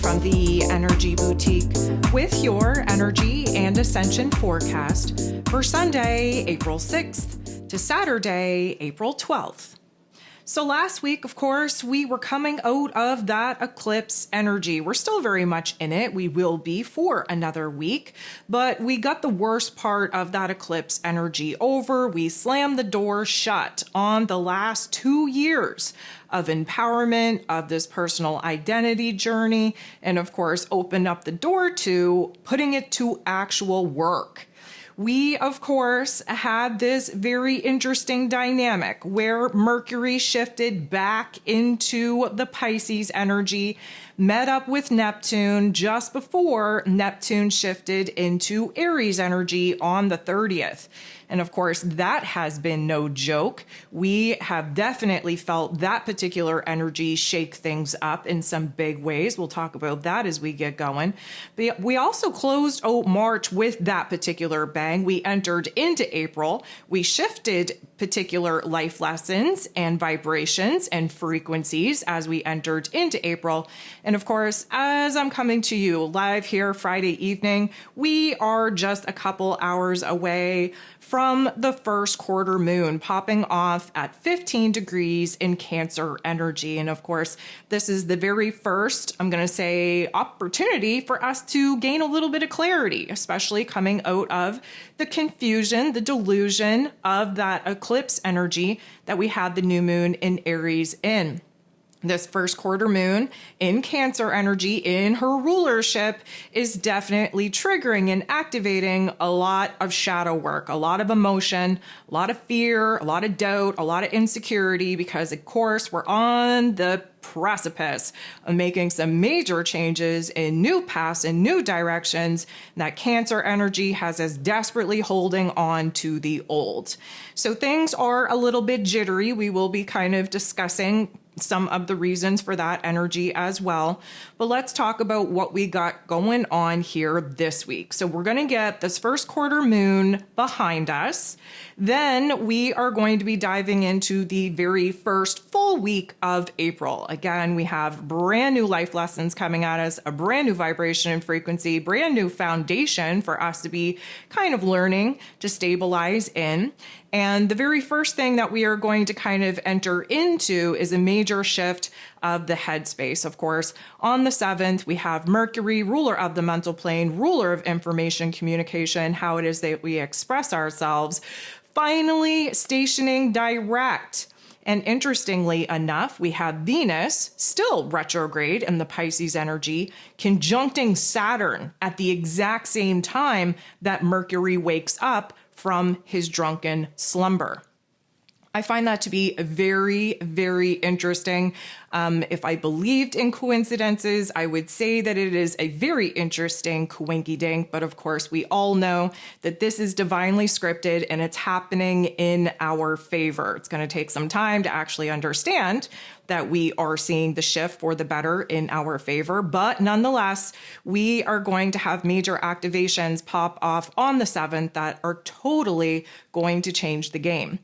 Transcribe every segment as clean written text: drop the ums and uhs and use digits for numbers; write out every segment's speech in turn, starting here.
from the Energy Boutique with your energy and ascension forecast for Sunday, April 6th to Saturday, April 12th. So last week, of course, we were coming out of that eclipse energy. We're still very much in it. We will be for another week, but we got the worst part of that eclipse energy over. We slammed the door shut on the last 2 years of empowerment, of this personal identity journey, and of course, opened up the door to putting it to actual work. We, of course, had this very interesting dynamic where Mercury shifted back into the Pisces energy, met up with Neptune just before Neptune shifted into Aries energy on the 30th. And of course, that has been no joke. We have definitely felt that particular energy shake things up in some big ways. We'll talk about that as we get going. But we also closed out March with that particular bang. We entered into April. We shifted particular life lessons and vibrations and frequencies as we entered into April. And of course, as I'm coming to you live here Friday evening, we are just a couple hours away from the first quarter moon popping off at 15 degrees in Cancer energy. And of course, this is the very first, I'm going to say, opportunity for us to gain a little bit of clarity, especially coming out of the confusion, the delusion of that eclipse energy that we had the new moon in Aries in. This first quarter moon in Cancer energy in her rulership is definitely triggering and activating a lot of shadow work, a lot of emotion, a lot of fear, a lot of doubt, a lot of insecurity, because of course we're on the precipice of making some major changes in new paths and new directions. That Cancer energy has us desperately holding on to the old. So things are a little bit jittery. We will be kind of discussing some of the reasons for that energy as well. But let's talk about what we got going on here this week. So we're going to get this first quarter moon behind us. Then we are going to be diving into the very first full week of April. Again, we have brand new life lessons coming at us, a brand new vibration and frequency, brand new foundation for us to be kind of learning to stabilize in. And the very first thing that we are going to kind of enter into is a major shift of the headspace. Of course, on the 7th, we have Mercury, ruler of the mental plane, ruler of information communication, how it is that we express ourselves, finally stationing direct. And interestingly enough, we have Venus still retrograde in the Pisces energy, conjuncting Saturn at the exact same time that Mercury wakes up from his drunken slumber. I find that to be very, very interesting. If I believed in coincidences, I would say that it is a very interesting coinky-dink, but of course we all know that this is divinely scripted and it's happening in our favor. It's going to take some time to actually understand that we are seeing the shift for the better in our favor, but nonetheless, we are going to have major activations pop off on the 7th that are totally going to change the game.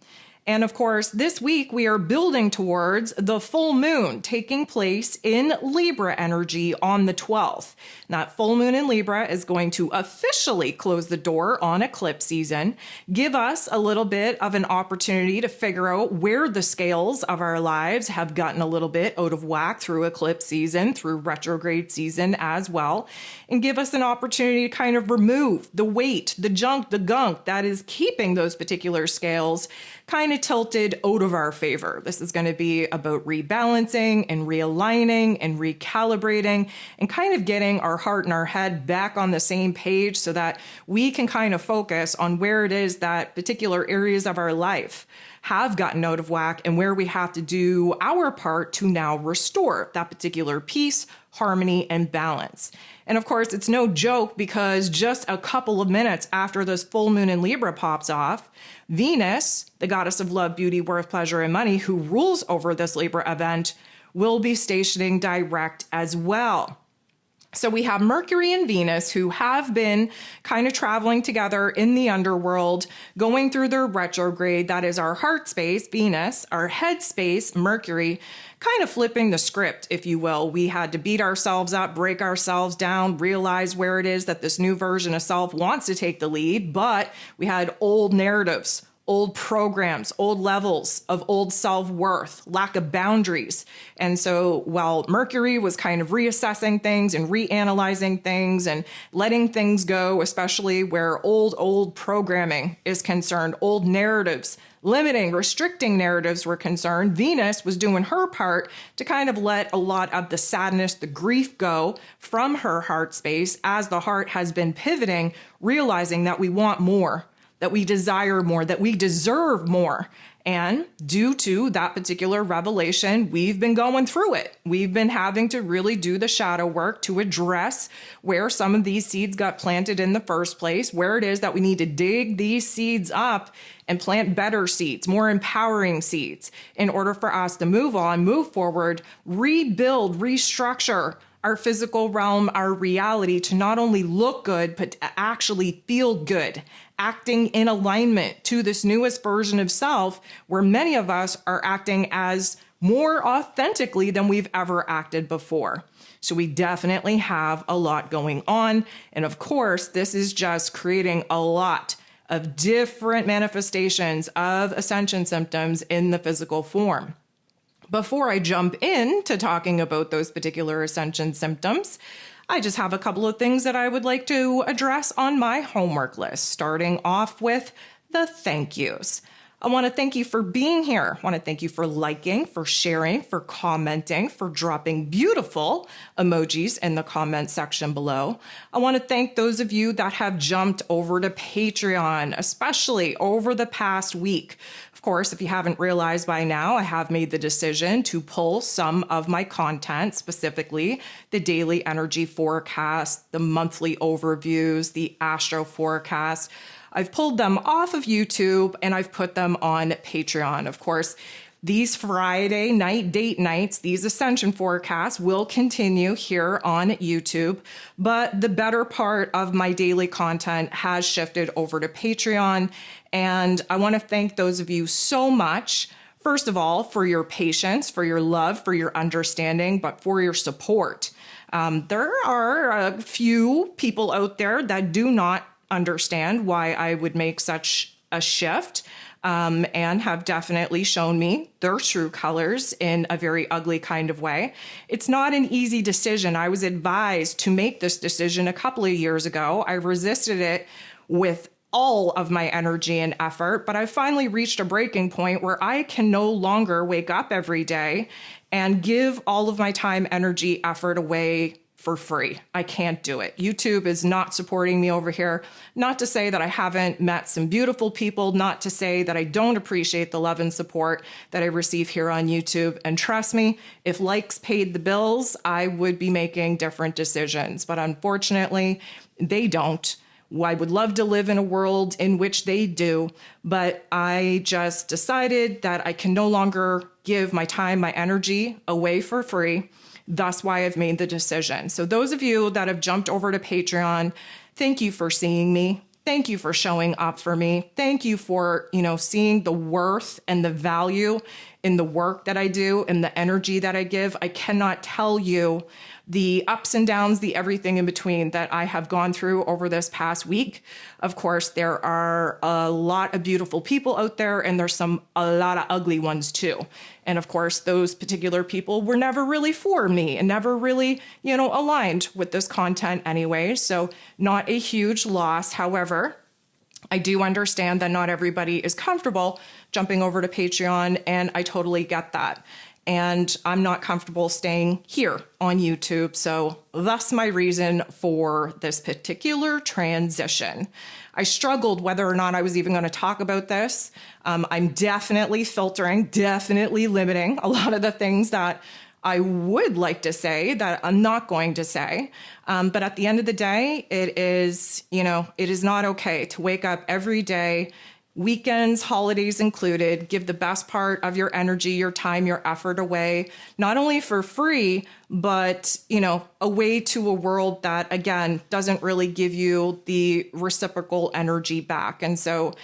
And of course, this week we are building towards the full moon taking place in Libra energy on the 12th. That full moon in Libra is going to officially close the door on eclipse season, give us a little bit of an opportunity to figure out where the scales of our lives have gotten a little bit out of whack through eclipse season, through retrograde season as well, and give us an opportunity to kind of remove the weight, the junk, the gunk that is keeping those particular scales kind of tilted out of our favor. This is going to be about rebalancing and realigning and recalibrating and kind of getting our heart and our head back on the same page so that we can kind of focus on where it is that particular areas of our life have gotten out of whack and where we have to do our part to now restore that particular peace, harmony, and balance. And of course, it's no joke because just a couple of minutes after this full moon in Libra pops off, Venus, the goddess of love, beauty, worth, pleasure, and money, who rules over this Libra event, will be stationing direct as well. So we have Mercury and Venus, who have been kind of traveling together in the underworld, going through their retrograde. That is our heart space, Venus, our head space, Mercury, kind of flipping the script, if you will. We had to beat ourselves up, break ourselves down, realize where it is that this new version of self wants to take the lead, but we had old narratives, old programs, old levels of old self-worth, lack of boundaries. And so while Mercury was kind of reassessing things and reanalyzing things and letting things go, especially where old programming is concerned, old narratives, limiting, restricting narratives were concerned, Venus was doing her part to kind of let a lot of the sadness, the grief go from her heart space as the heart has been pivoting, realizing that we want more, that we desire more, that we deserve more. And due to that particular revelation, we've been going through it. We've been having to really do the shadow work to address where some of these seeds got planted in the first place, where it is that we need to dig these seeds up and plant better seeds, more empowering seeds, in order for us to move on, move forward, rebuild, restructure our physical realm, our reality, to not only look good, but to actually feel good, acting in alignment to this newest version of self, where many of us are acting as more authentically than we've ever acted before. So we definitely have a lot going on. And of course, this is just creating a lot of different manifestations of ascension symptoms in the physical form. Before I jump into talking about those particular ascension symptoms, I just have a couple of things that I would like to address on my homework list, starting off with the thank yous. I want to thank you for being here. I want to thank you for liking, for sharing, for commenting, for dropping beautiful emojis in the comment section below. I want to thank those of you that have jumped over to Patreon, especially over the past week. Of course, if you haven't realized by now, I have made the decision to pull some of my content, specifically the daily energy forecast, the monthly overviews, the astro forecast. I've pulled them off of YouTube and I've put them on Patreon. Of course, these Friday night date nights, these ascension forecasts will continue here on YouTube, but the better part of my daily content has shifted over to Patreon. And I want to thank those of you so much, first of all, for your patience, for your love, for your understanding, but for your support. There are a few people out there that do not understand why I would make such a shift, and have definitely shown me their true colors in a very ugly kind of way. It's not an easy decision. I was advised to make this decision a couple of years ago. I resisted it with all of my energy and effort, but I finally reached a breaking point where I can no longer wake up every day and give all of my time, energy, effort away for free. I can't do it. YouTube is not supporting me over here. Not to say that I haven't met some beautiful people, not to say that I don't appreciate the love and support that I receive here on YouTube. And trust me, if likes paid the bills, I would be making different decisions. But unfortunately, they don't. I would love to live in a world in which they do, but I just decided that I can no longer give my time, my energy away for free. That's why I've made the decision. So those of you that have jumped over to Patreon, thank you for seeing me. Thank you for showing up for me. Thank you for, seeing the worth and the value in the work that I do and the energy that I give. I cannot tell you the ups and downs, the everything in between that I have gone through over this past week. Of course, there are a lot of beautiful people out there, and there's a lot of ugly ones too. And of course, those particular people were never really for me and never really, aligned with this content anyway. So not a huge loss. However, I do understand that not everybody is comfortable jumping over to Patreon, and I totally get that. And I'm not comfortable staying here on YouTube. So thus my reason for this particular transition. I struggled whether or not I was even going to talk about this. I'm definitely filtering, definitely limiting a lot of the things that I would like to say that I'm not going to say. But at the end of the day, it is not okay to wake up every day weekends, holidays included. Give the best part of your energy, your time, your effort away, not only for free, but, away to a world that, again, doesn't really give you the reciprocal energy back. And so,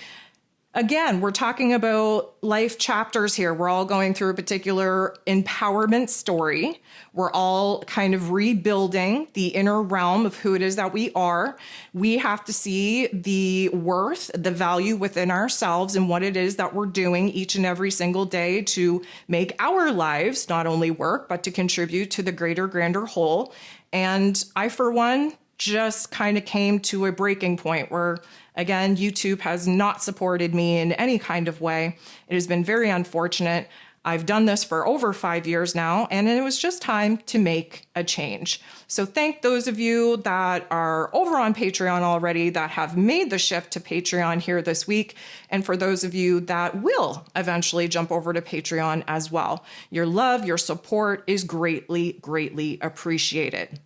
again, we're talking about life chapters here. We're all going through a particular empowerment story. We're all kind of rebuilding the inner realm of who it is that we are. We have to see the worth, the value within ourselves and what it is that we're doing each and every single day to make our lives not only work, but to contribute to the greater, grander whole. And I, for one, just kind of came to a breaking point where, again, YouTube has not supported me in any kind of way. It has been very unfortunate. I've done this for over 5 years now, and it was just time to make a change. So thank those of you that are over on Patreon already that have made the shift to Patreon here this week. And for those of you that will eventually jump over to Patreon as well. Your love, your support is greatly, greatly appreciated.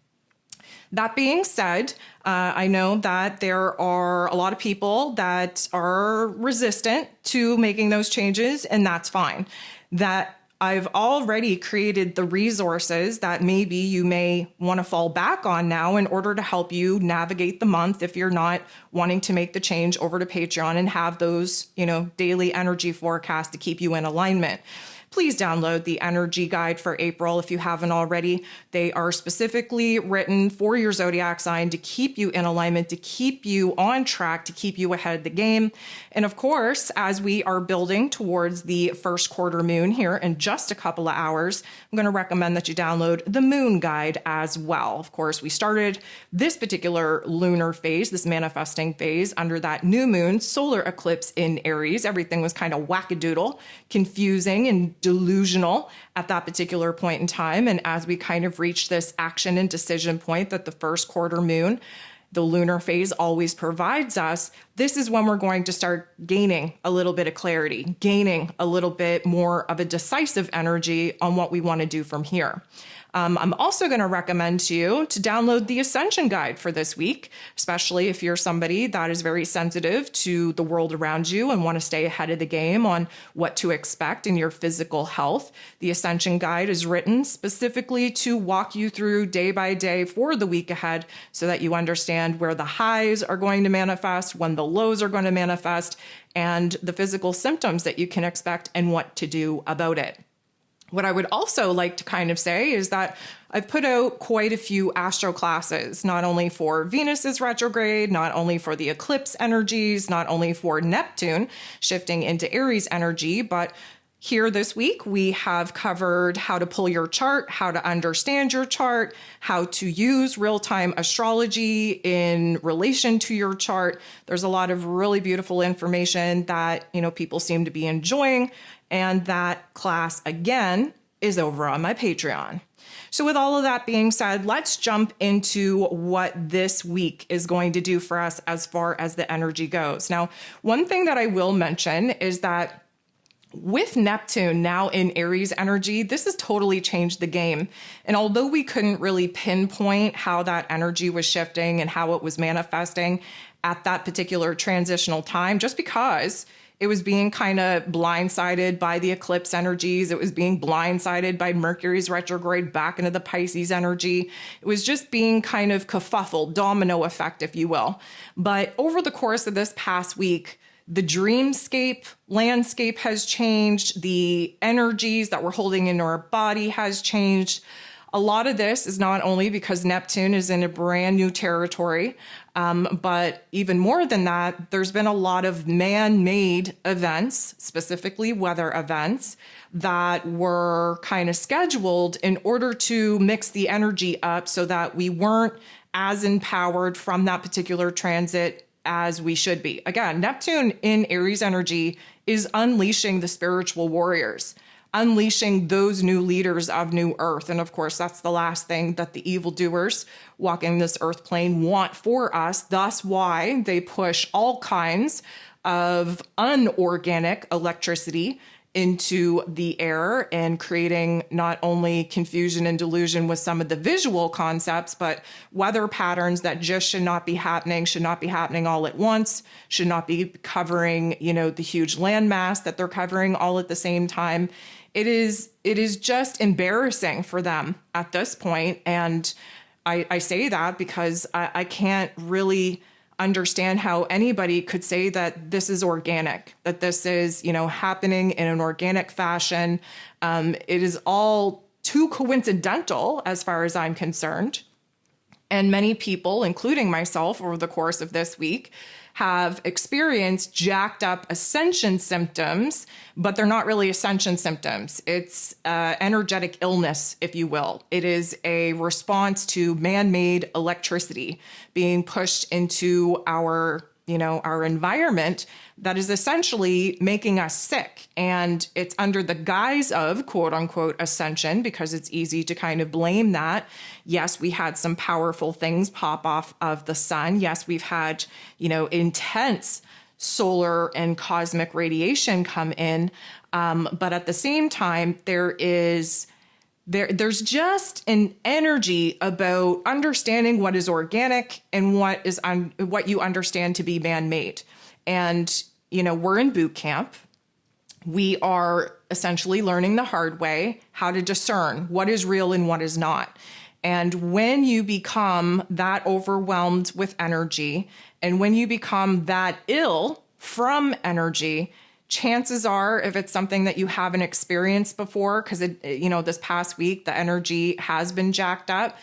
That being said, I know that there are a lot of people that are resistant to making those changes, and that's fine. That I've already created the resources that maybe you may want to fall back on now in order to help you navigate the month if you're not wanting to make the change over to Patreon and have those, daily energy forecasts to keep you in alignment. Please download the energy guide for April if you haven't already. They are specifically written for your zodiac sign to keep you in alignment, to keep you on track, to keep you ahead of the game. And of course, as we are building towards the first quarter moon here in just a couple of hours, I'm going to recommend that you download the moon guide as well. Of course, we started this particular lunar phase, this manifesting phase, under that new moon solar eclipse in Aries. Everything was kind of wackadoodle, confusing, and delusional at that particular point in time. And as we kind of reach this action and decision point that the first quarter moon, the lunar phase, always provides us, this is when we're going to start gaining a little bit of clarity, gaining a little bit more of a decisive energy on what we want to do from here. I'm also going to recommend to you to download the Ascension guide for this week, especially if you're somebody that is very sensitive to the world around you and want to stay ahead of the game on what to expect in your physical health. The Ascension guide is written specifically to walk you through day by day for the week ahead so that you understand where the highs are going to manifest, when the lows are going to manifest, and the physical symptoms that you can expect and what to do about it. What I would also like to kind of say is that I've put out quite a few astro classes, not only for Venus's retrograde, not only for the eclipse energies, not only for Neptune shifting into Aries energy, but here this week, we have covered how to pull your chart, how to understand your chart, how to use real-time astrology in relation to your chart. There's a lot of really beautiful information that, people seem to be enjoying. And that class, again, is over on my Patreon. So with all of that being said, let's jump into what this week is going to do for us as far as the energy goes. Now, one thing that I will mention is that with Neptune now in Aries energy, this has totally changed the game. And although we couldn't really pinpoint how that energy was shifting and how it was manifesting at that particular transitional time, just because it was being kind of blindsided by the eclipse energies. It was being blindsided by Mercury's retrograde back into the Pisces energy. It was just being kind of kerfuffled, domino effect, if you will. But over the course of this past week, the dreamscape landscape has changed. The energies that we're holding in our body has changed. A lot of this is not only because Neptune is in a brand new territory, but even more than that, there's been a lot of man-made events, specifically weather events, that were kind of scheduled in order to mix the energy up so that we weren't as empowered from that particular transit as we should be. Again, Neptune in Aries energy is unleashing the spiritual warriors, unleashing those new leaders of new earth. And of course, that's the last thing that the evildoers walking this earth plane want for us. Thus why they push all kinds of unorganic electricity into the air and creating not only confusion and delusion with some of the visual concepts, but weather patterns that just should not be happening all at once, should not be covering, the huge landmass that they're covering all at the same time. It is just embarrassing for them at this point. And I say that because I can't really understand how anybody could say that this is organic, that this is, happening in an organic fashion. It is all too coincidental as far as I'm concerned. And many people, including myself, over the course of this week, have experienced jacked up ascension symptoms, but they're not really ascension symptoms. It's energetic illness, if you will. It is a response to man-made electricity being pushed into our environment that is essentially making us sick. And it's under the guise of quote unquote ascension, because it's easy to kind of blame that. Yes, we had some powerful things pop off of the sun. Yes, we've had, intense solar and cosmic radiation come in. But at the same time, there's just an energy about understanding what is organic and what you understand to be man-made. And, we're in boot camp. We are essentially learning the hard way how to discern what is real and what is not. And when you become that overwhelmed with energy, and when you become that ill from energy, chances are, if it's something that you haven't experienced before, because this past week, the energy has been jacked up,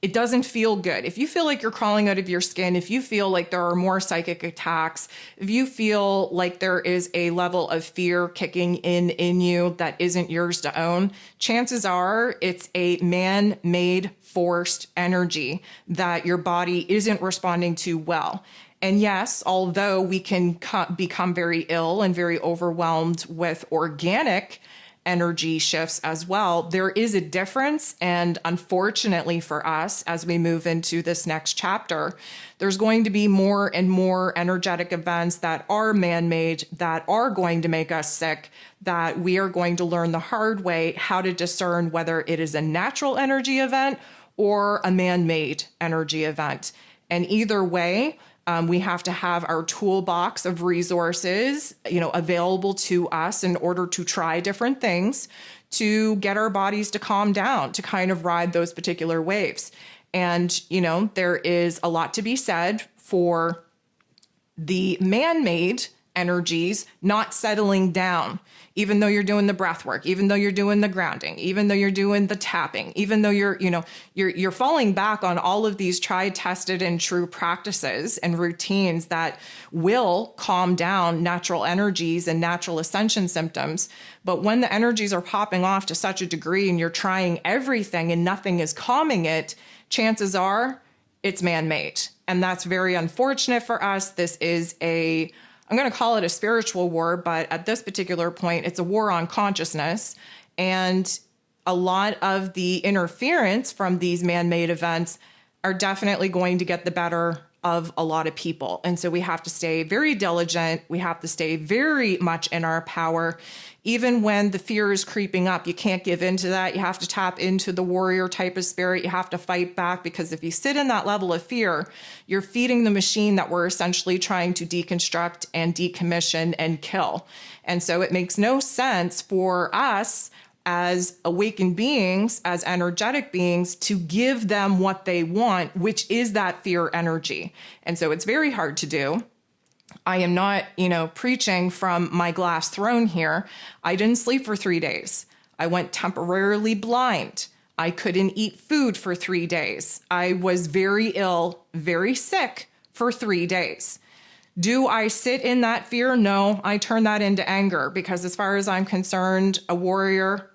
it doesn't feel good. If you feel like you're crawling out of your skin, if you feel like there are more psychic attacks, if you feel like there is a level of fear kicking in you that isn't yours to own, chances are it's a man-made forced energy that your body isn't responding to well. And yes, although we can become very ill and very overwhelmed with organic energy shifts as well, there is a difference. And unfortunately for us, as we move into this next chapter, there's going to be more and more energetic events that are man-made, that are going to make us sick, that we are going to learn the hard way how to discern whether it is a natural energy event or a man-made energy event. And either way, we have to have our toolbox of resources, available to us in order to try different things to get our bodies to calm down, to kind of ride those particular waves. And, there is a lot to be said for the man-made energies not settling down, even though you're doing the breath work, even though you're doing the grounding, even though you're doing the tapping, even though you're falling back on all of these tried, tested, and true practices and routines that will calm down natural energies and natural ascension symptoms. But when the energies are popping off to such a degree and you're trying everything and nothing is calming it, chances are it's man-made. And that's very unfortunate for us. This is I'm going to call it a spiritual war, but at this particular point, it's a war on consciousness. And a lot of the interference from these man-made events are definitely going to get the better of a lot of people. And so we have to stay very diligent. We have to stay very much in our power. Even when the fear is creeping up, you can't give into that. You have to tap into the warrior type of spirit. You have to fight back, because if you sit in that level of fear, you're feeding the machine that we're essentially trying to deconstruct and decommission and kill. And so it makes no sense for us as awakened beings, as energetic beings, to give them what they want, which is that fear energy. And so it's very hard to do. I am not, preaching from my glass throne here. I didn't sleep for 3 days. I went temporarily blind. I couldn't eat food for 3 days. I was very ill, very sick for 3 days. Do I sit in that fear? No, I turn that into anger, because as far as I'm concerned, a warrior,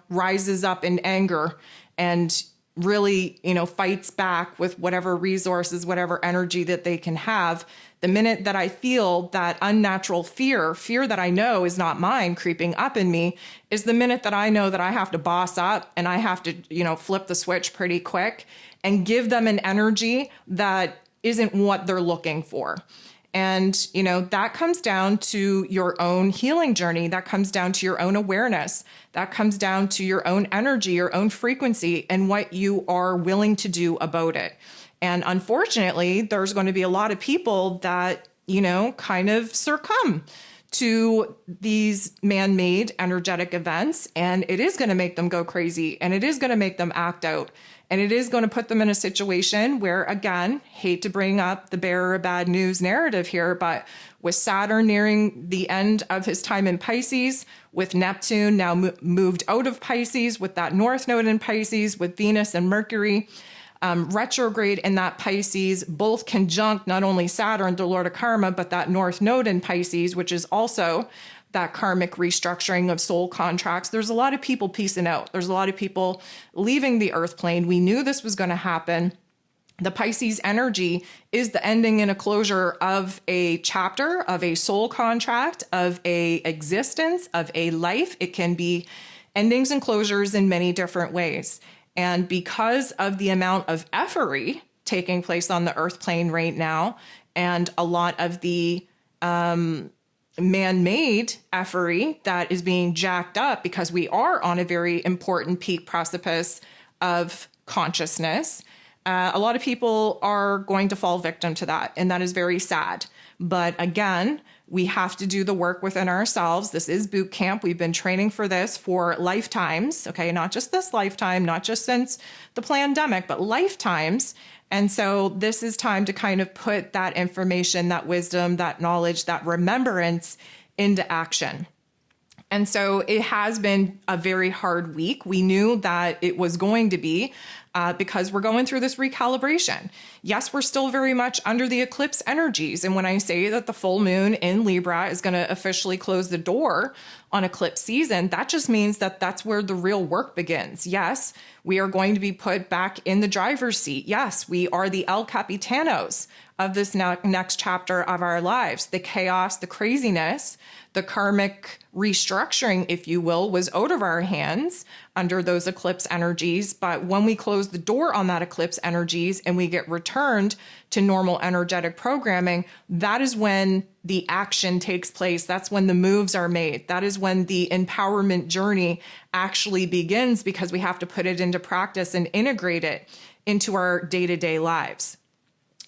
rises up in anger and really, fights back with whatever resources, whatever energy that they can have. The minute that I feel that unnatural fear that I know is not mine creeping up in me, is the minute that I know that I have to boss up and I have to, flip the switch pretty quick and give them an energy that isn't what they're looking for. And, that comes down to your own healing journey. That comes down to your own awareness. That comes down to your own energy, your own frequency, and what you are willing to do about it. And unfortunately, there's going to be a lot of people that, kind of succumb to these man-made energetic events, and it is going to make them go crazy, and it is going to make them act out, and it is going to put them in a situation where, again, hate to bring up the bearer of bad news narrative here, but with Saturn nearing the end of his time in Pisces, with Neptune now moved out of Pisces, with that North Node in Pisces, with Venus and Mercury retrograde in that Pisces, both conjunct not only Saturn, the Lord of Karma, but that North Node in Pisces, which is also that karmic restructuring of soul contracts. There's a lot of people piecing out. There's a lot of people leaving the earth plane. We knew this was going to happen. The Pisces energy is the ending and a closure of a chapter, of a soul contract, of a existence, of a life. It can be endings and closures in many different ways. And because of the amount of effery taking place on the earth plane right now, and a lot of the man-made effery that is being jacked up because we are on a very important peak precipice of consciousness, a lot of people are going to fall victim to that. And that is very sad. But again, we have to do the work within ourselves. This is boot camp. We've been training for this for lifetimes, okay? Not just this lifetime, not just since the pandemic, but lifetimes. And so this is time to kind of put that information, that wisdom, that knowledge, that remembrance into action. And so it has been a very hard week. We knew that it was going to be because we're going through this recalibration. Yes, we're still very much under the eclipse energies. And when I say that the full moon in Libra is going to officially close the door on eclipse season, that just means that that's where the real work begins. Yes, we are going to be put back in the driver's seat. Yes, we are the El Capitanos of this next chapter of our lives. The chaos, the craziness, the karmic restructuring, if you will, was out of our hands under those eclipse energies. But when we close the door on that eclipse energies and we get returned to normal energetic programming, that is when the action takes place. That's when the moves are made. That is when the empowerment journey actually begins, because we have to put it into practice and integrate it into our day-to-day lives.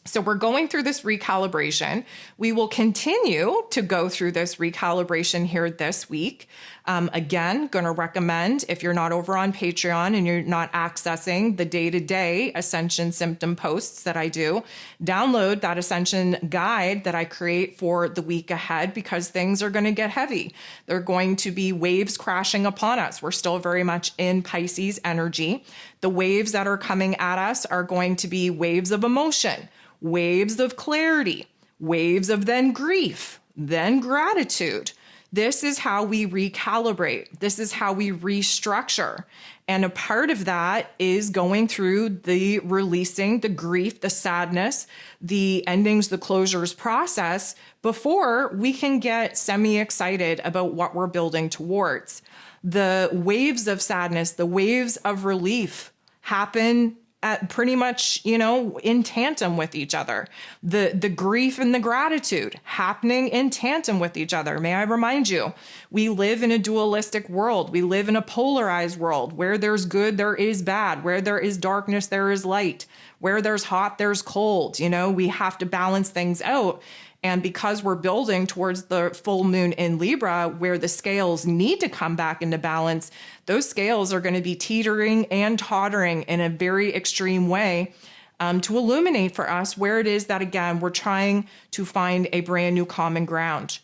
So we're going through this recalibration. We will continue to go through this recalibration here this week. Again, going to recommend, if you're not over on Patreon and you're not accessing the day-to-day Ascension symptom posts that I do, download that Ascension guide that I create for the week ahead, because things are going to get heavy. They're going to be waves crashing upon us. We're still very much in Pisces energy. The waves that are coming at us are going to be waves of emotion, waves of clarity, waves of then grief, then gratitude. This is how we recalibrate. This is how we restructure. And a part of that is going through the releasing, the grief, the sadness, the endings, the closures process before we can get semi-excited about what we're building towards. The waves of sadness, the waves of relief happen at pretty much, in tandem with each other. The grief and the gratitude happening in tandem with each other. May I remind you, we live in a dualistic world. We live in a polarized world. Where there's good, there is bad. Where there is darkness, there is light. Where there's hot, there's cold. We have to balance things out. And because we're building towards the full moon in Libra, where the scales need to come back into balance, those scales are going to be teetering and tottering in a very extreme way to illuminate for us where it is that, again, we're trying to find a brand new common ground.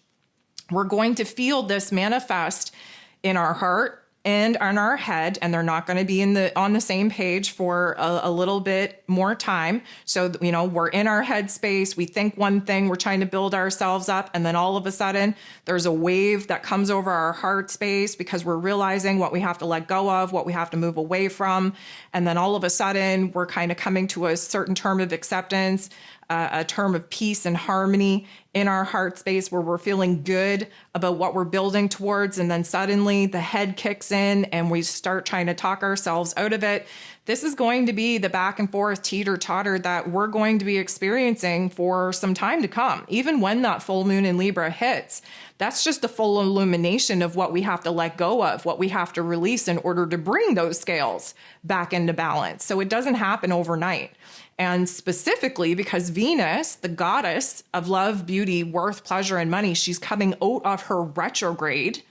We're going to feel this manifest in our heart and on our head, and they're not going to be on the same page for a little bit more time. So, we're in our head space. We think one thing, we're trying to build ourselves up. And then all of a sudden there's a wave that comes over our heart space because we're realizing what we have to let go of, what we have to move away from. And then all of a sudden we're kind of coming to a certain term of acceptance, a term of peace and harmony in our heart space where we're feeling good about what we're building towards. And then suddenly the head kicks in and we start trying to talk ourselves out of it. This is going to be the back and forth teeter totter that we're going to be experiencing for some time to come. Even when that full moon in Libra hits, that's just the full illumination of what we have to let go of, what we have to release in order to bring those scales back into balance. So it doesn't happen overnight. And specifically because Venus, the goddess of love, beauty, worth, pleasure, and money, she's coming out of her retrograde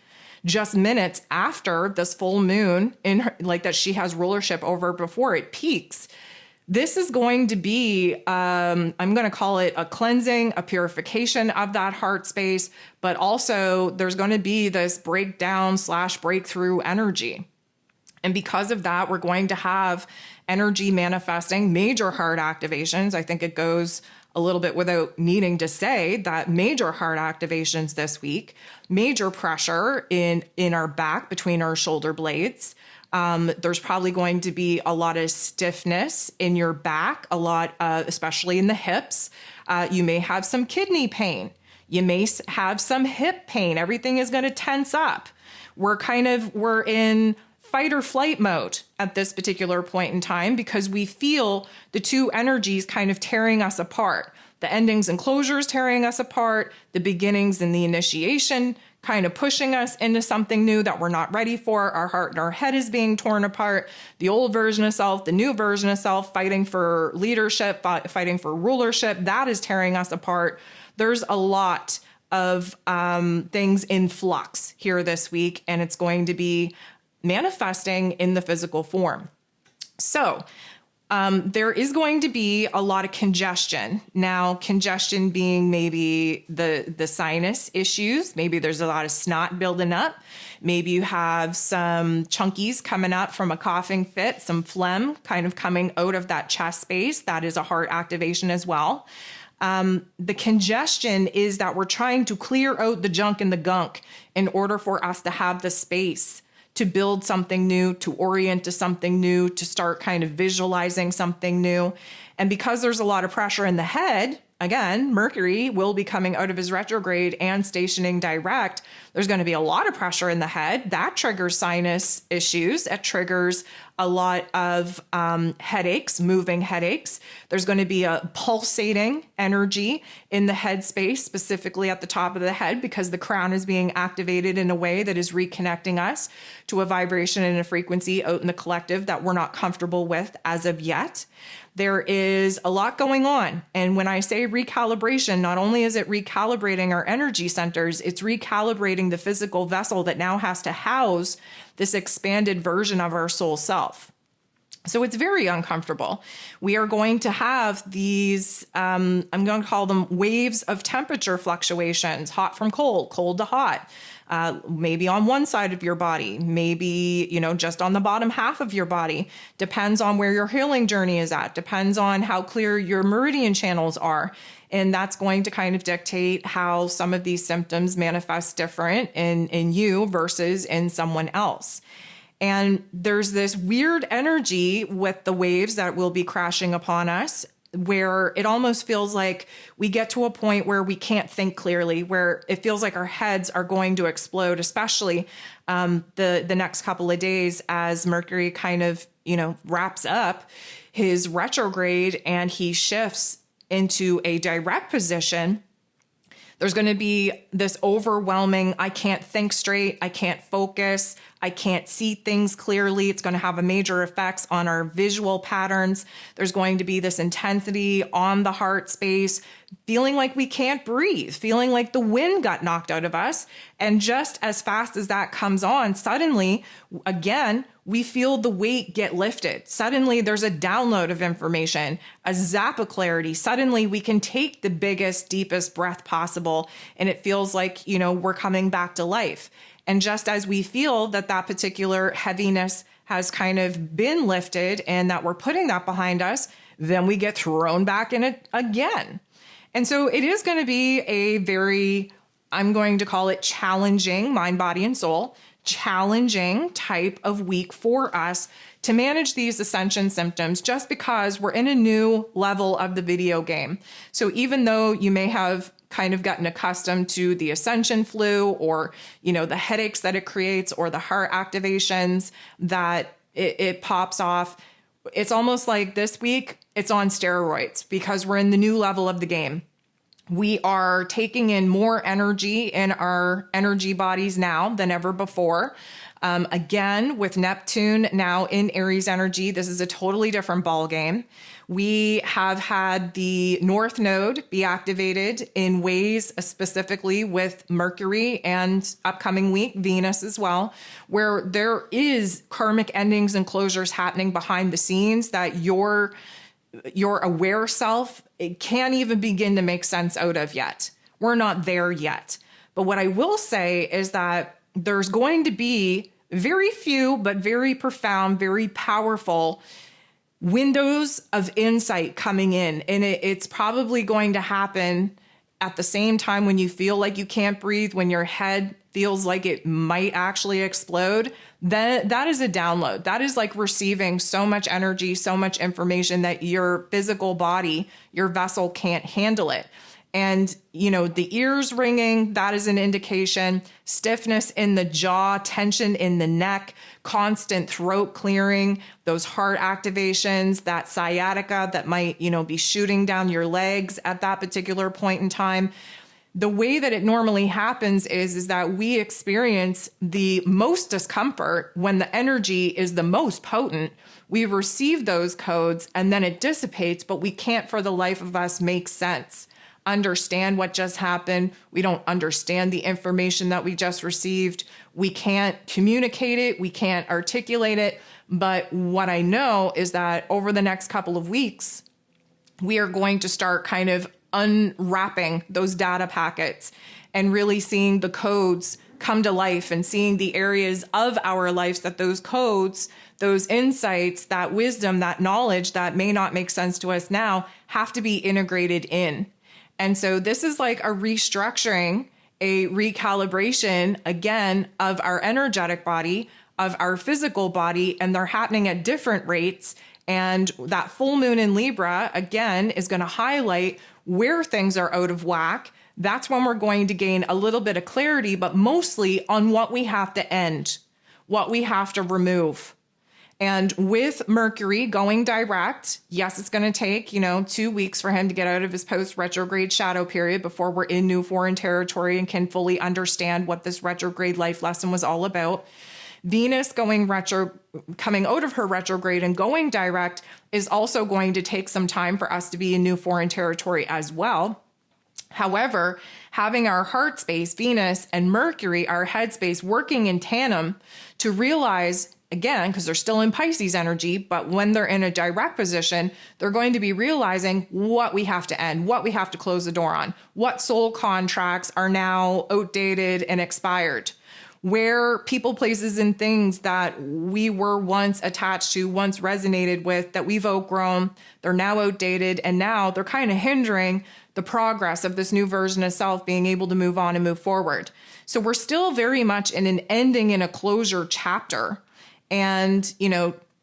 just minutes after this full moon in her, like that she has rulership over before it peaks. This is going to be, I'm going to call it a cleansing, a purification of that heart space, but also there's going to be this breakdown / breakthrough energy. And because of that, we're going to have energy manifesting major heart activations. I think it goes a little bit without needing to say that major heart activations this week, major pressure in our back between our shoulder blades. There's probably going to be a lot of stiffness in your back, a lot, especially in the hips. You may have some kidney pain. You may have some hip pain. Everything is going to tense up. We're in fight or flight mode at this particular point in time because we feel the two energies kind of tearing us apart. The endings and closures tearing us apart, the beginnings and the initiation kind of pushing us into something new that we're not ready for. Our heart and our head is being torn apart. The old version of self, the new version of self, fighting for leadership, fighting for rulership, that is tearing us apart. There's a lot of things in flux here this week, and it's going to be manifesting in the physical form. So there is going to be a lot of congestion. Now, congestion being maybe the sinus issues. Maybe there's a lot of snot building up. Maybe you have some chunkies coming up from a coughing fit, some phlegm kind of coming out of that chest space. That is a heart activation as well. The congestion is that we're trying to clear out the junk and the gunk in order for us to have the space to build something new, to orient to something new, to start kind of visualizing something new. And because there's a lot of pressure in the head, again, Mercury will be coming out of his retrograde and stationing direct. There's going to be a lot of pressure in the head. That triggers sinus issues. It triggers a lot of headaches, moving headaches. There's going to be a pulsating energy in the head space, specifically at the top of the head, because the crown is being activated in a way that is reconnecting us to a vibration and a frequency out in the collective that we're not comfortable with as of yet. There is a lot going on. And when I say recalibration, not only is it recalibrating our energy centers, it's recalibrating the physical vessel that now has to house this expanded version of our soul self. So it's very uncomfortable. We are going to have these, I'm going to call them waves of temperature fluctuations, hot from cold, cold to hot. Maybe on one side of your body, maybe, just on the bottom half of your body. Depends on where your healing journey is at. Depends on how clear your meridian channels are. And that's going to kind of dictate how some of these symptoms manifest different in you versus in someone else. And there's this weird energy with the waves that will be crashing upon us, where it almost feels like we get to a point where we can't think clearly, where it feels like our heads are going to explode, especially the next couple of days as Mercury kind of, wraps up his retrograde and he shifts into a direct position. There's going to be this overwhelming, I can't think straight, I can't focus, I can't see things clearly. It's going to have a major effects on our visual patterns. There's going to be this intensity on the heart space, feeling like we can't breathe, feeling like the wind got knocked out of us. And just as fast as that comes on, suddenly, again, we feel the weight get lifted. Suddenly there's a download of information, a zap of clarity. Suddenly we can take the biggest, deepest breath possible. And it feels like, we're coming back to life. And just as we feel that particular heaviness has kind of been lifted and that we're putting that behind us, then we get thrown back in it again. And so it is going to be a very, I'm going to call it challenging mind, body, and soul challenging type of week for us to manage these ascension symptoms, just because we're in a new level of the video game. So even though you may have kind of gotten accustomed to the ascension flu, or, the headaches that it creates, or the heart activations that it pops off, it's almost like this week it's on steroids because we're in the new level of the game. We are taking in more energy in our energy bodies now than ever before. Again, with Neptune now in Aries energy, this is a totally different ball game. We have had the North Node be activated in ways, specifically with Mercury, and upcoming week, Venus as well, where there is karmic endings and closures happening behind the scenes that your aware self, it can't even begin to make sense out of yet. We're not there yet. But what I will say is that there's going to be very few, but very profound, very powerful windows of insight coming in. And it's probably going to happen at the same time when you feel like you can't breathe, when your head feels like it might actually explode. That is a download. That is like receiving so much energy, so much information that your physical body, your vessel can't handle it. And, the ears ringing, that is an indication. Stiffness in the jaw, tension in the neck, constant throat clearing, those heart activations, that sciatica that might, be shooting down your legs at that particular point in time. The way that it normally happens is that we experience the most discomfort when the energy is the most potent. We receive those codes and then it dissipates, but we can't for the life of us make sense, understand what just happened. We don't understand the information that we just received. We can't communicate it. We can't articulate it. But what I know is that over the next couple of weeks, we are going to start kind of unwrapping those data packets and really seeing the codes come to life, and seeing the areas of our lives that those codes, those insights, that wisdom, that knowledge that may not make sense to us now have to be integrated in. And so this is like a restructuring, a recalibration again of our energetic body, of our physical body, and they're happening at different rates. And that full moon in Libra, again, is going to highlight where things are out of whack. That's when we're going to gain a little bit of clarity, but mostly on what we have to end, what we have to remove. And with Mercury going direct, yes, it's going to take, 2 weeks for him to get out of his post-retrograde shadow period before we're in new foreign territory and can fully understand what this retrograde life lesson was all about. Venus coming out of her retrograde and going direct is also going to take some time for us to be in new foreign territory as well. However, having our heart space, Venus, and Mercury, our head space, working in tandem to realize, again, because they're still in Pisces energy, but when they're in a direct position, they're going to be realizing what we have to end, what we have to close the door on, what soul contracts are now outdated and expired, where people, places, and things that we were once attached to, once resonated with, that we've outgrown, they're now outdated, and now they're kind of hindering the progress of this new version of self being able to move on and move forward. So we're still very much in an ending and a closure chapter. And,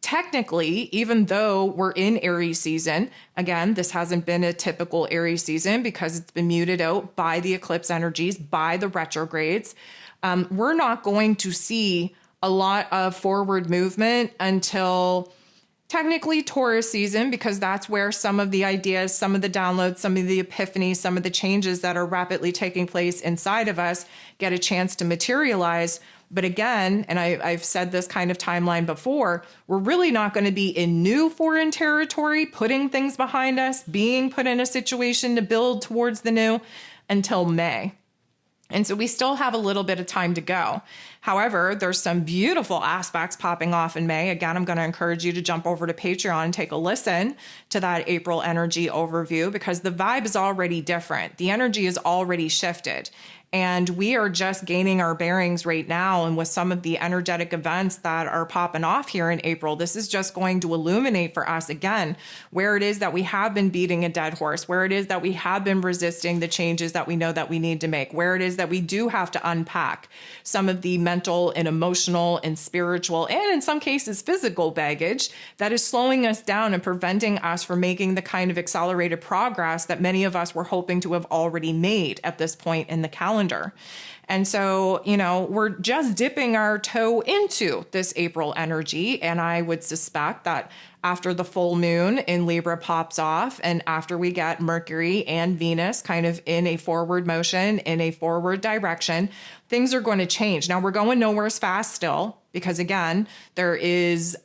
technically, even though we're in Aries season, again, this hasn't been a typical Aries season because it's been muted out by the eclipse energies, by the retrogrades. We're not going to see a lot of forward movement until technically Taurus season, because that's where some of the ideas, some of the downloads, some of the epiphanies, some of the changes that are rapidly taking place inside of us get a chance to materialize. But again, and I've said this kind of timeline before, we're really not going to be in new foreign territory, putting things behind us, being put in a situation to build towards the new until May. And so we still have a little bit of time to go. However, there's some beautiful aspects popping off in May. Again, I'm going to encourage you to jump over to Patreon and take a listen to that April energy overview, because the vibe is already different. The energy is already shifted. And we are just gaining our bearings right now. And with some of the energetic events that are popping off here in April, this is just going to illuminate for us again where it is that we have been beating a dead horse, where it is that we have been resisting the changes that we know that we need to make, where it is that we do have to unpack some of the mental and emotional and spiritual, and in some cases physical baggage that is slowing us down and preventing us from making the kind of accelerated progress that many of us were hoping to have already made at this point in the calendar. And so, we're just dipping our toe into this April energy. And I would suspect that after the full moon in Libra pops off, and after we get Mercury and Venus kind of in a forward motion, in a forward direction, things are going to change. Now, we're going nowhere as fast still, because again, there is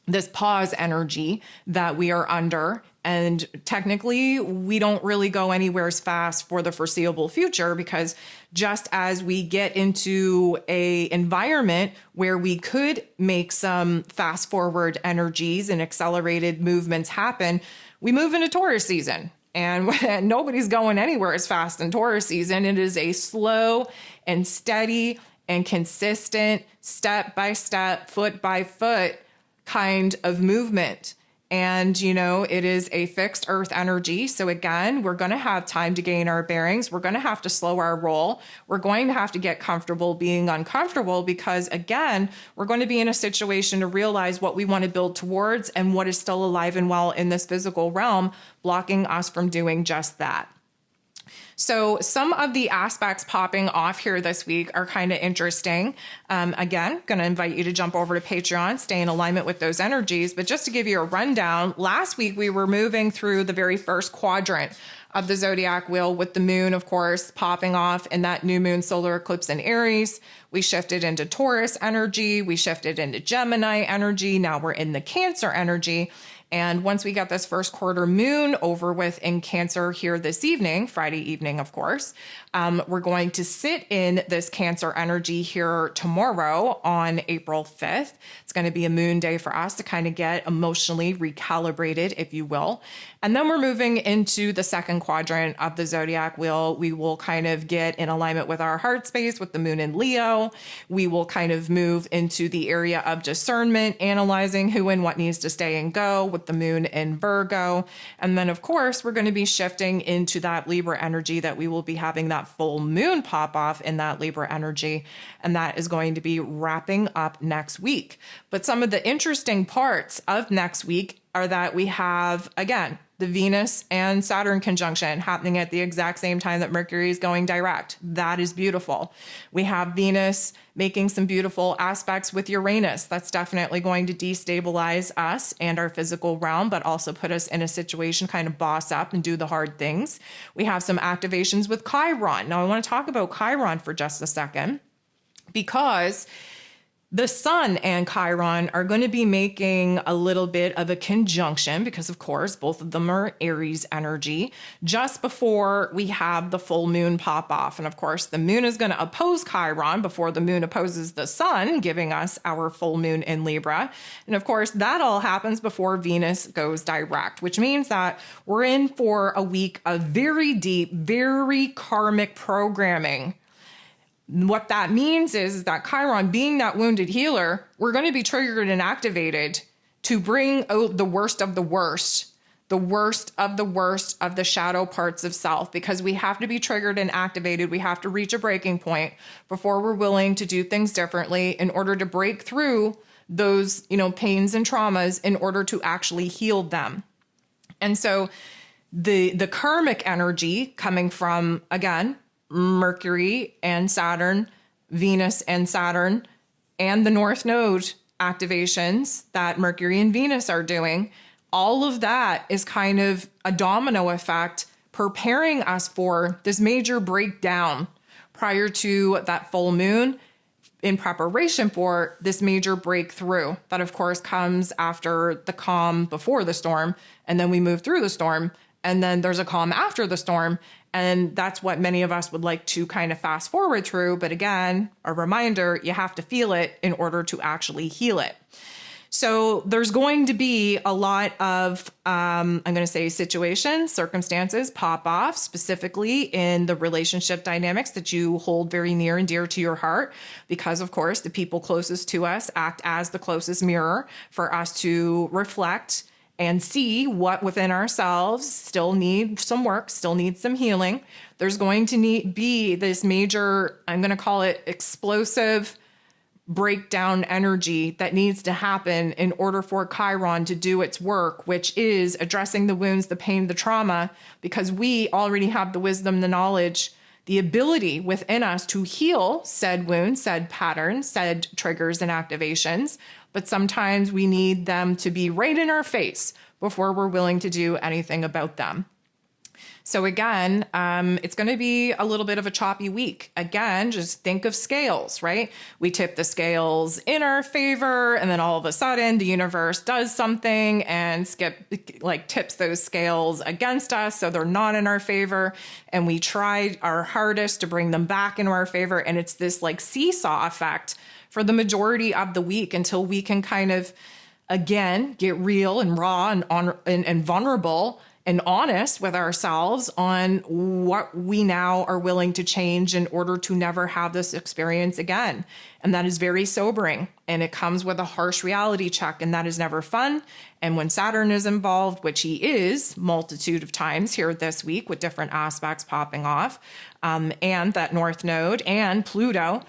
this pause energy that we are under. And technically, we don't really go anywhere as fast for the foreseeable future, because just as we get into a environment where we could make some fast forward energies and accelerated movements happen, we move into Taurus season. And nobody's going anywhere as fast in Taurus season. It is a slow and steady and consistent, step by step, foot by foot kind of movement. And, it is a fixed earth energy. So again, we're going to have time to gain our bearings. We're going to have to slow our roll. We're going to have to get comfortable being uncomfortable, because again, we're going to be in a situation to realize what we want to build towards and what is still alive and well in this physical realm, blocking us from doing just that. So some of the aspects popping off here this week are kind of interesting. Again, going to invite you to jump over to Patreon, stay in alignment with those energies. But just to give you a rundown, last week we were moving through the very first quadrant of the zodiac wheel, with the moon, of course, popping off in that new moon solar eclipse in Aries. We shifted into Taurus energy. We shifted into Gemini energy. Now we're in the Cancer energy. And once we get this first quarter moon over with in Cancer here this evening, Friday evening, of course, we're going to sit in this Cancer energy here tomorrow on April 5th. It's going to be a moon day for us to kind of get emotionally recalibrated, if you will. And then we're moving into the second quadrant of the zodiac wheel. We will kind of get in alignment with our heart space with the moon in Leo. We will kind of move into the area of discernment, analyzing who and what needs to stay and go with the moon in Virgo. And then, of course, we're going to be shifting into that Libra energy that we will be having that full moon pop off in that Libra energy. And that is going to be wrapping up next week. But some of the interesting parts of next week are that we have, again, the Venus and Saturn conjunction happening at the exact same time that Mercury is going direct. That is beautiful. We have Venus making some beautiful aspects with Uranus. That's definitely going to destabilize us and our physical realm, but also put us in a situation kind of boss up and do the hard things. We have some activations with Chiron. Now, I want to talk about Chiron for just a second, because the Sun and Chiron are going to be making a little bit of a conjunction, because, of course, both of them are Aries energy, just before we have the full moon pop off. And, of course, the moon is going to oppose Chiron before the moon opposes the Sun, giving us our full moon in Libra. And, of course, that all happens before Venus goes direct, which means that we're in for a week of very deep, very karmic programming. What that means is that Chiron, being that wounded healer, we're going to be triggered and activated to bring out the worst of the worst, the worst of the worst of the shadow parts of self, because we have to be triggered and activated. We have to reach a breaking point before we're willing to do things differently in order to break through those, pains and traumas in order to actually heal them. And so the karmic energy coming from, again, Mercury and Saturn, Venus and Saturn, and the North Node activations that Mercury and Venus are doing, all of that is kind of a domino effect preparing us for this major breakdown prior to that full moon, in preparation for this major breakthrough that, of course, comes after the calm before the storm, and then we move through the storm, and then there's a calm after the storm. And that's what many of us would like to kind of fast forward through. But again, a reminder, you have to feel it in order to actually heal it. So there's going to be a lot of, I'm going to say situations, circumstances pop off, specifically in the relationship dynamics that you hold very near and dear to your heart, because of course the people closest to us act as the closest mirror for us to reflect and see what within ourselves still need some work, still needs some healing. There's going to be this major, I'm going to call it explosive breakdown energy that needs to happen in order for Chiron to do its work, which is addressing the wounds, the pain, the trauma, because we already have the wisdom, the knowledge, the ability within us to heal said wounds, said patterns, said triggers and activations. But sometimes we need them to be right in our face before we're willing to do anything about them. So again, it's going to be a little bit of a choppy week. Again, just think of scales, right? We tip the scales in our favor, and then all of a sudden the universe does something and tips those scales against us, so they're not in our favor. And we try our hardest to bring them back into our favor. And it's this like seesaw effect for the majority of the week until we can kind of, again, get real and raw and vulnerable and honest with ourselves on what we now are willing to change in order to never have this experience again. And that is very sobering. And it comes with a harsh reality check, and that is never fun. And when Saturn is involved, which he is multitude of times here this week with different aspects popping off, and that North Node and Pluto,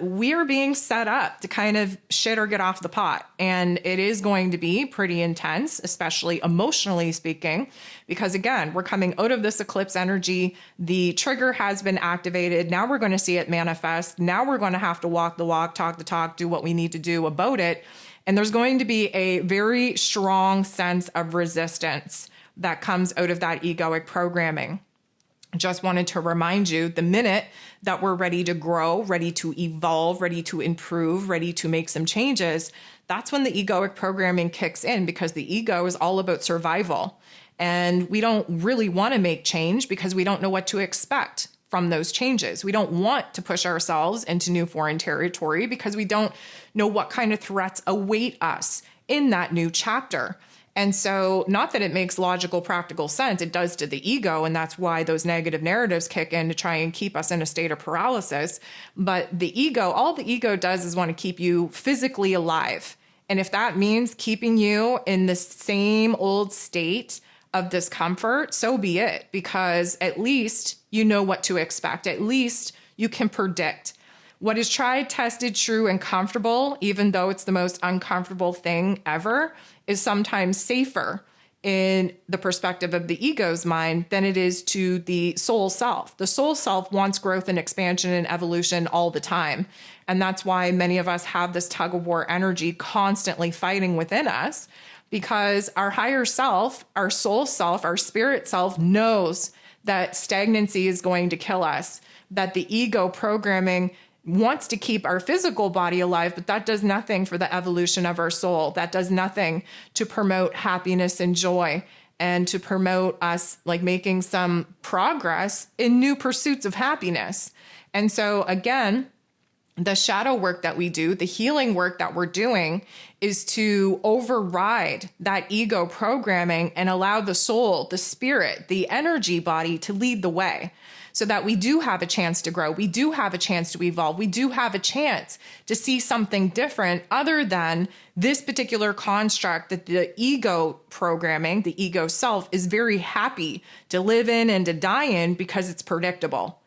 we're being set up to kind of shit or get off the pot. And it is going to be pretty intense, especially emotionally speaking, because again, we're coming out of this eclipse energy. The trigger has been activated. Now we're going to see it manifest. Now we're going to have to walk the walk, talk the talk, do what we need to do about it. And there's going to be a very strong sense of resistance that comes out of that egoic programming. Just wanted to remind you, the minute that we're ready to grow, ready to evolve, ready to improve, ready to make some changes, that's when the egoic programming kicks in, because the ego is all about survival. And we don't really want to make change because we don't know what to expect from those changes. We don't want to push ourselves into new foreign territory because we don't know what kind of threats await us in that new chapter. And so, not that it makes logical, practical sense, it does to the ego, and that's why those negative narratives kick in to try and keep us in a state of paralysis. But the ego, all the ego does is want to keep you physically alive. And if that means keeping you in the same old state of discomfort, so be it, because at least you know what to expect. At least you can predict. What is tried, tested, true, and comfortable, even though it's the most uncomfortable thing ever, is sometimes safer in the perspective of the ego's mind than it is to the soul self. The soul self wants growth and expansion and evolution all the time. And that's why many of us have this tug of war energy constantly fighting within us, because our higher self, our soul self, our spirit self knows that stagnancy is going to kill us, that the ego programming wants to keep our physical body alive, but that does nothing for the evolution of our soul. That does nothing to promote happiness and joy and to promote us like making some progress in new pursuits of happiness. And so again, the shadow work that we do, the healing work that we're doing, is to override that ego programming and allow the soul, the spirit, the energy body to lead the way, so that we do have a chance to grow. We do have a chance to evolve. We do have a chance to see something different other than this particular construct that the ego programming, the ego self, is very happy to live in and to die in because it's predictable.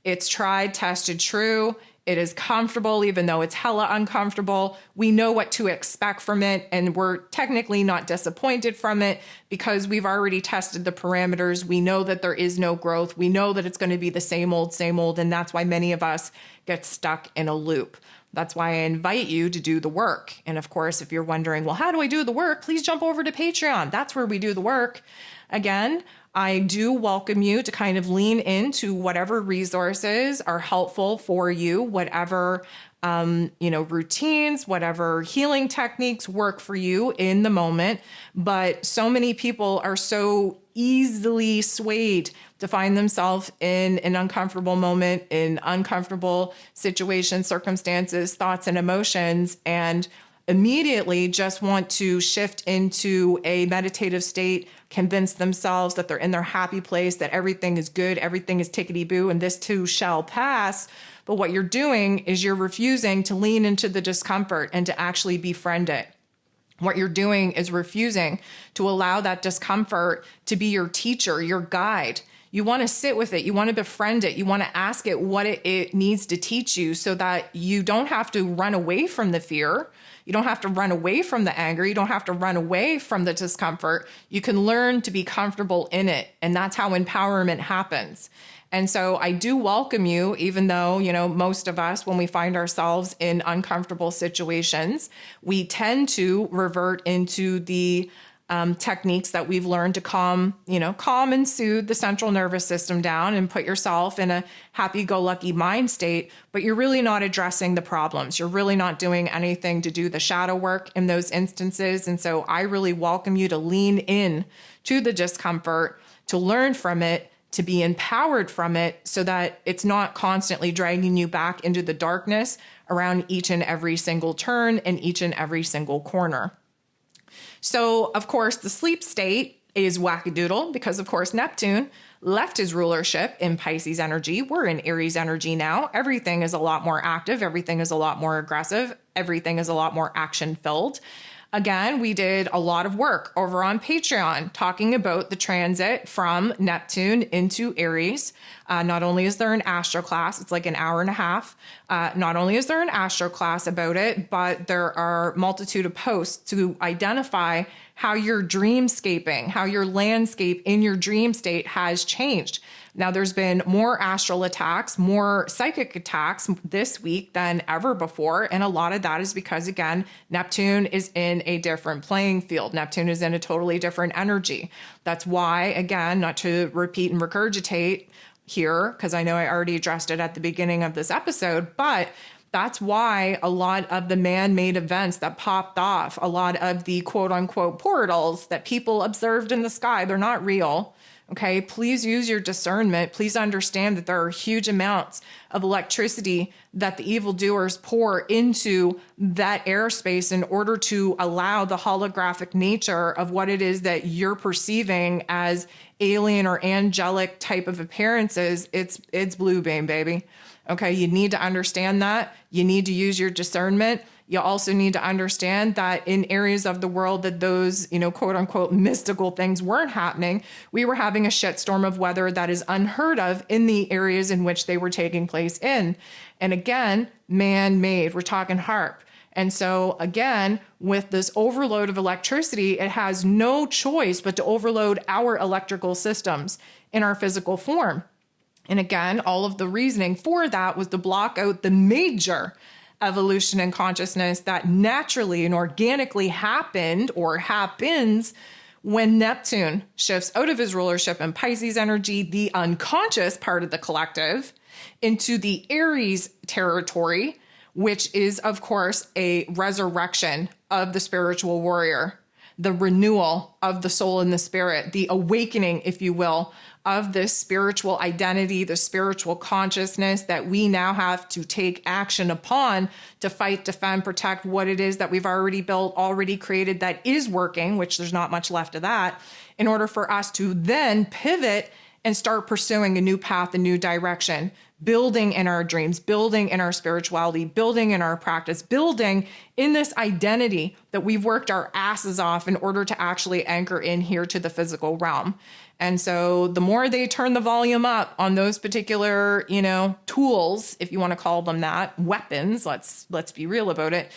It's tried, tested, true. It is comfortable, even though it's hella uncomfortable. We know what to expect from it, and we're technically not disappointed from it because we've already tested the parameters. We know that there is no growth. We know that it's going to be the same old, and that's why many of us get stuck in a loop. That's why I invite you to do the work. And of course, if you're wondering, well, how do I do the work? Please jump over to Patreon. That's where we do the work. Again, I do welcome you to kind of lean into whatever resources are helpful for you, whatever, routines, whatever healing techniques work for you in the moment. But so many people are so easily swayed to find themselves in an uncomfortable moment, in uncomfortable situations, circumstances, thoughts, and emotions. And immediately just want to shift into a meditative state, convince themselves that they're in their happy place, that everything is good, everything is tickety-boo, and this too shall pass. But what you're doing is you're refusing to lean into the discomfort and to actually befriend it. What you're doing is refusing to allow that discomfort to be your teacher, your guide. You want to sit with it. You want to befriend it. You want to ask it what it needs to teach you so that you don't have to run away from the fear. You don't have to run away from the anger. You don't have to run away from the discomfort. You can learn to be comfortable in it. And that's how empowerment happens. And so I do welcome you, even though, most of us, when we find ourselves in uncomfortable situations, we tend to revert into the techniques that we've learned to calm and soothe the central nervous system down and put yourself in a happy-go-lucky mind state, but you're really not addressing the problems. You're really not doing anything to do the shadow work in those instances. And so I really welcome you to lean in to the discomfort, to learn from it, to be empowered from it so that it's not constantly dragging you back into the darkness around each and every single turn and each and every single corner. So, of course, the sleep state is wackadoodle because, of course, Neptune left his rulership in Pisces energy. We're in Aries energy now. Everything is a lot more active. Everything is a lot more aggressive. Everything is a lot more action filled. Again, we did a lot of work over on Patreon talking about the transit from Neptune into Aries. Not only is there an astro class, it's like an hour and a half. Not only is there an astro class about it, but there are multitude of posts to identify how your dreamscaping, how your landscape in your dream state has changed. Now, there's been more astral attacks, more psychic attacks this week than ever before. And a lot of that is because, again, Neptune is in a different playing field. Neptune is in a totally different energy. That's why, again, not to repeat and regurgitate here, because I know I already addressed it at the beginning of this episode, but that's why a lot of the man-made events that popped off, a lot of the quote-unquote portals that people observed in the sky, they're not real. Okay, please use your discernment. Please understand that there are huge amounts of electricity that the evildoers pour into that airspace in order to allow the holographic nature of what it is that you're perceiving as alien or angelic type of appearances. It's blue beam, baby. Okay, you need to understand that. You need to use your discernment. You also need to understand that in areas of the world that those, quote unquote, mystical things weren't happening, we were having a shitstorm of weather that is unheard of in the areas in which they were taking place in. And again, man-made, we're talking HAARP. And so again, with this overload of electricity, it has no choice but to overload our electrical systems in our physical form. And again, all of the reasoning for that was to block out the major evolution in consciousness that naturally and organically happened or happens when Neptune shifts out of his rulership in Pisces energy, the unconscious part of the collective, into the Aries territory, which is, of course, a resurrection of the spiritual warrior, the renewal of the soul and the spirit, the awakening, if you will, of this spiritual identity, the spiritual consciousness that we now have to take action upon to fight, defend, protect what it is that we've already built, already created, that is working, which there's not much left of that, in order for us to then pivot and start pursuing a new path, a new direction, building in our dreams, building in our spirituality, building in our practice, building in this identity that we've worked our asses off in order to actually anchor in here to the physical realm. And so the more they turn the volume up on those particular, tools, if you want to call them that, weapons, let's be real about it,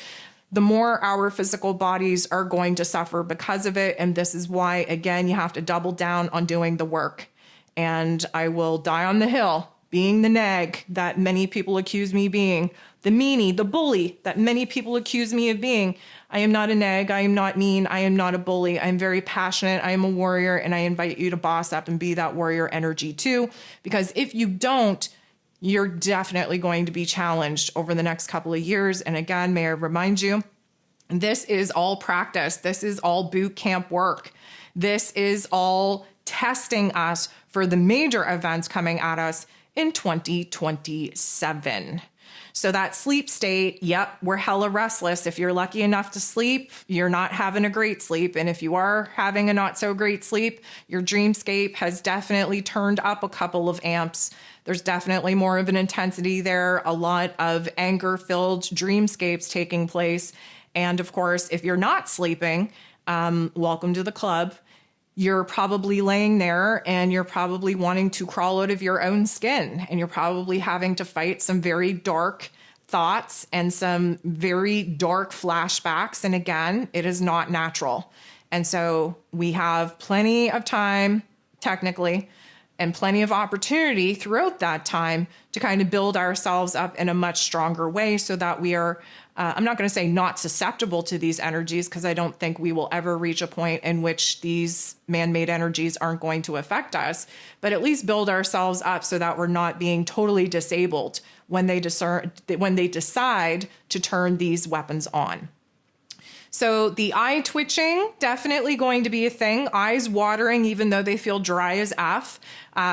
the more our physical bodies are going to suffer because of it. And this is why, again, you have to double down on doing the work. And I will die on the hill, being the nag that many people accuse me being, the meanie, the bully that many people accuse me of being. I am not a nag. I am not mean. I am not a bully. I am very passionate. I am a warrior, and I invite you to boss up and be that warrior energy too. Because if you don't, you're definitely going to be challenged over the next couple of years. And again, may I remind you, this is all practice. This is all boot camp work. This is all testing us for the major events coming at us in 2027. So that sleep state, yep, we're hella restless. If you're lucky enough to sleep, you're not having a great sleep. And if you are having a not so great sleep, your dreamscape has definitely turned up a couple of amps. There's definitely more of an intensity there, a lot of anger-filled dreamscapes taking place. And of course, if you're not sleeping, welcome to the club. You're probably laying there and you're probably wanting to crawl out of your own skin, and you're probably having to fight some very dark thoughts and some very dark flashbacks. And again, it is not natural. And so we have plenty of time, technically, and plenty of opportunity throughout that time to kind of build ourselves up in a much stronger way so that we are, I'm not going to say not susceptible to these energies, because I don't think we will ever reach a point in which these man-made energies aren't going to affect us, but at least build ourselves up so that we're not being totally disabled when they decide to turn these weapons on. So the eye twitching, definitely going to be a thing. Eyes watering, even though they feel dry as F.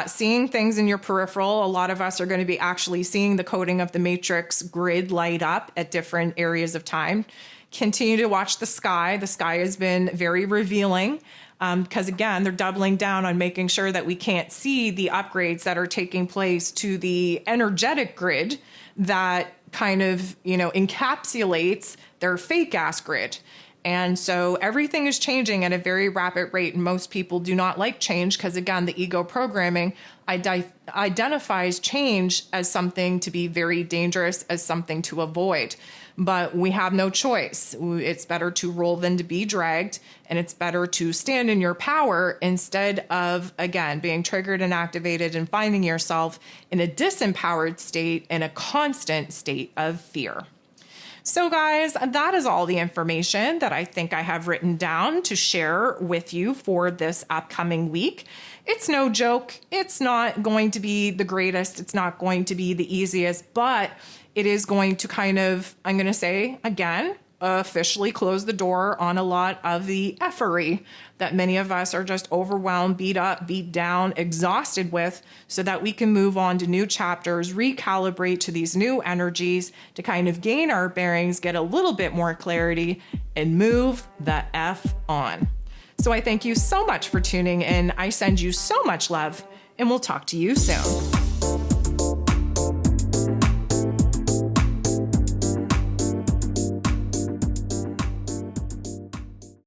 Seeing things in your peripheral. A lot of us are going to be actually seeing the coding of the matrix grid light up at different areas of time. Continue to watch the sky. The sky has been very revealing because, again, they're doubling down on making sure that we can't see the upgrades that are taking place to the energetic grid that kind of, encapsulates their fake ass grid. And so everything is changing at a very rapid rate. And most people do not like change because, again, the ego programming identifies change as something to be very dangerous, as something to avoid. But we have no choice. It's better to roll than to be dragged. And it's better to stand in your power instead of, again, being triggered and activated and finding yourself in a disempowered state, in a constant state of fear. So guys, that is all the information that I think I have written down to share with you for this upcoming week. It's no joke. It's not going to be the greatest. It's not going to be the easiest, but it is going to kind of, I'm going to say again, officially close the door on a lot of the effery that many of us are just overwhelmed, beat up, beat down, exhausted with, so that we can move on to new chapters, recalibrate to these new energies to kind of gain our bearings, get a little bit more clarity, and move the F on. So I thank you so much for tuning in. I send you so much love, and we'll talk to you soon.